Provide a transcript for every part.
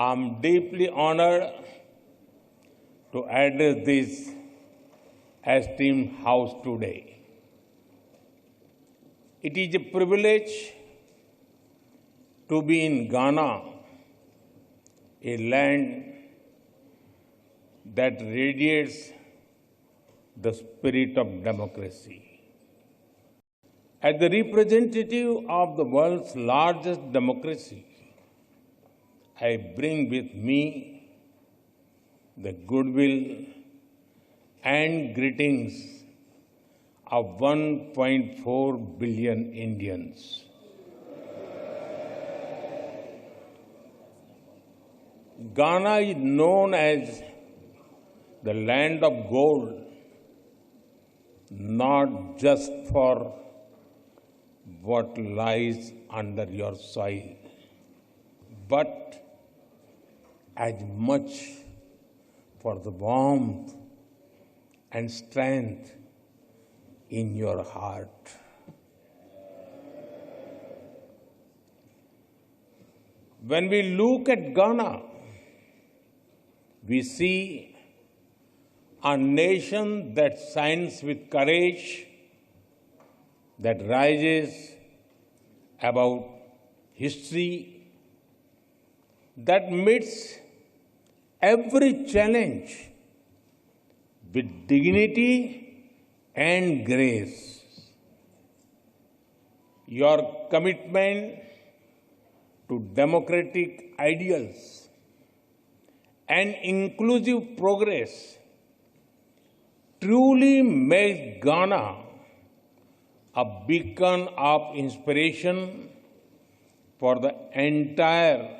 I'm deeply honored to address this esteemed House today. It is a privilege to be in Ghana, a land that radiates the spirit of democracy. As the representative of the world's largest democracy, I bring with me the goodwill and greetings of 1.4 billion Indians. Ghana is known as the land of gold, not just for what lies under your soil, but as much for the warmth and strength in your heart. When we look at Ghana, we see a nation that shines with courage, that rises above history, that meets every challenge with dignity and grace. Your commitment to democratic ideals and inclusive progress truly makes Ghana a beacon of inspiration for the entire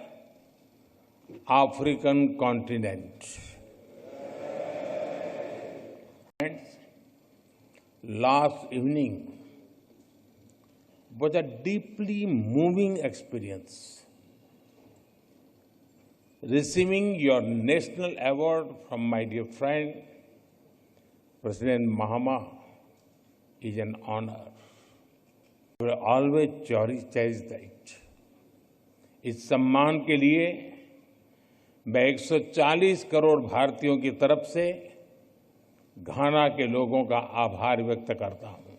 African continent. Last evening was a deeply moving experience. Receiving your national award from my dear friend, President Mahama, is an honor. I will always cherish that. इस सम्मान के लिए मैं 140 करोड़ भारतीयों की तरफ से घाना के लोगों का आभार व्यक्त करता हूं।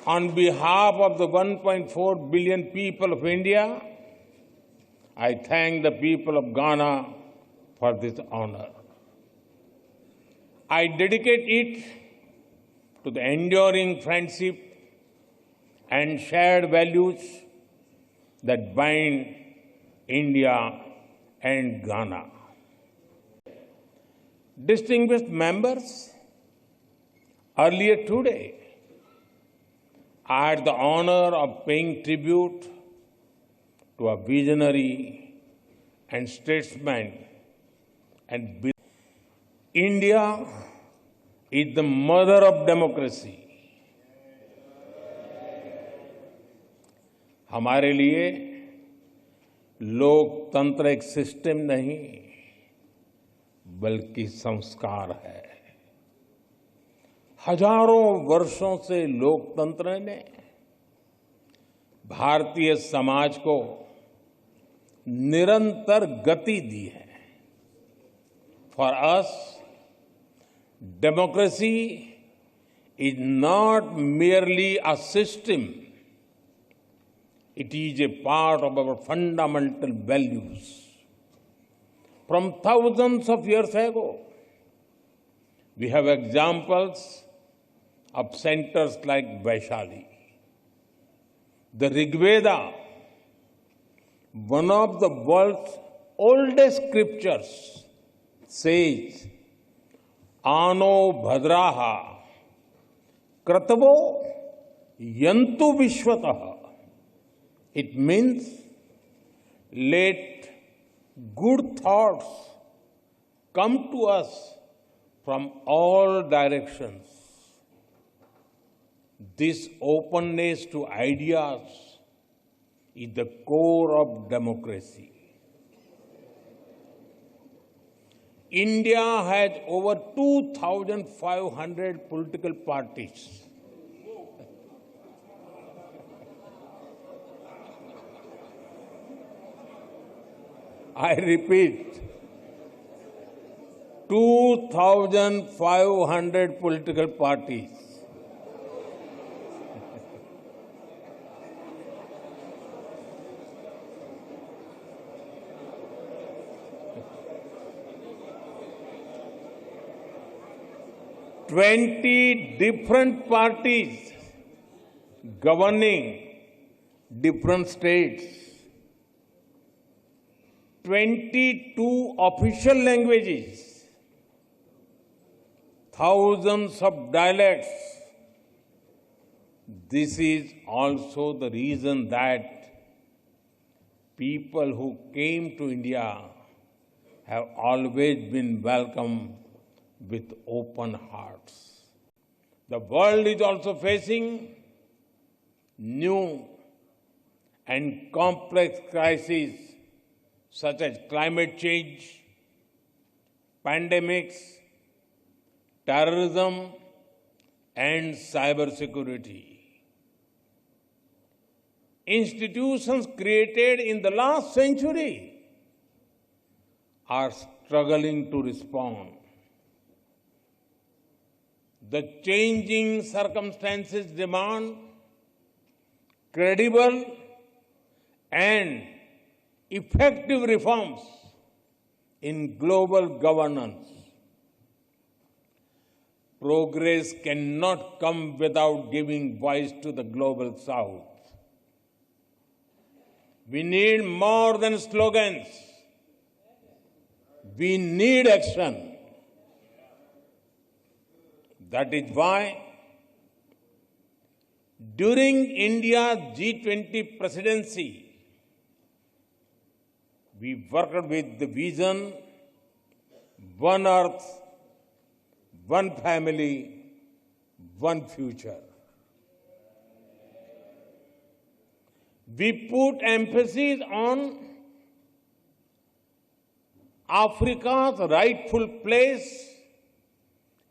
On behalf of the 1.4 billion people of India, I thank the people of Ghana for this honor. I dedicate it to the enduring friendship and shared values that bind India and Ghana. Distinguished members, earlier today, I had the honor of paying tribute to a visionary and statesman and India is the mother of democracy. हमारे लिए लोकतंत्र एक system नहीं बल्कि संस्कार है। हजारों वर्षों से लोकतंत्र ने भारतीय समाज को निरंतर गति दी है। For us, democracy is not merely a system. It is a part of our fundamental values. From thousands of years ago, we have examples of centers like Vaishali. The Rig Veda, one of the world's oldest scriptures, says, Ano bhadraha kratavo yantu vishwataha. It means let good thoughts come to us from all directions. This openness to ideas is the core of democracy. India has over 2,500 political parties. I repeat, 2,500 political parties. Twenty different parties governing different states. 22 official languages, thousands of dialects. This is also the reason that people who came to India have always been welcomed with open hearts. The world is also facing new and complex crises such as climate change, pandemics, terrorism, and cybersecurity. Institutions created in the last century are struggling to respond. The changing circumstances demand credible and effective reforms in global governance. Progress cannot come without giving voice to the global South. We need more than slogans. We need action. That is why, during India's G20 presidency, we worked with the vision, one earth, one family, one future. We put emphasis on Africa's rightful place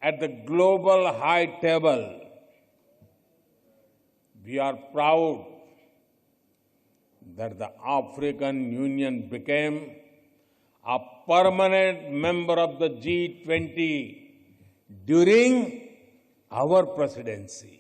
at the global high table. We are proud that the African Union became a permanent member of the G20 during our presidency.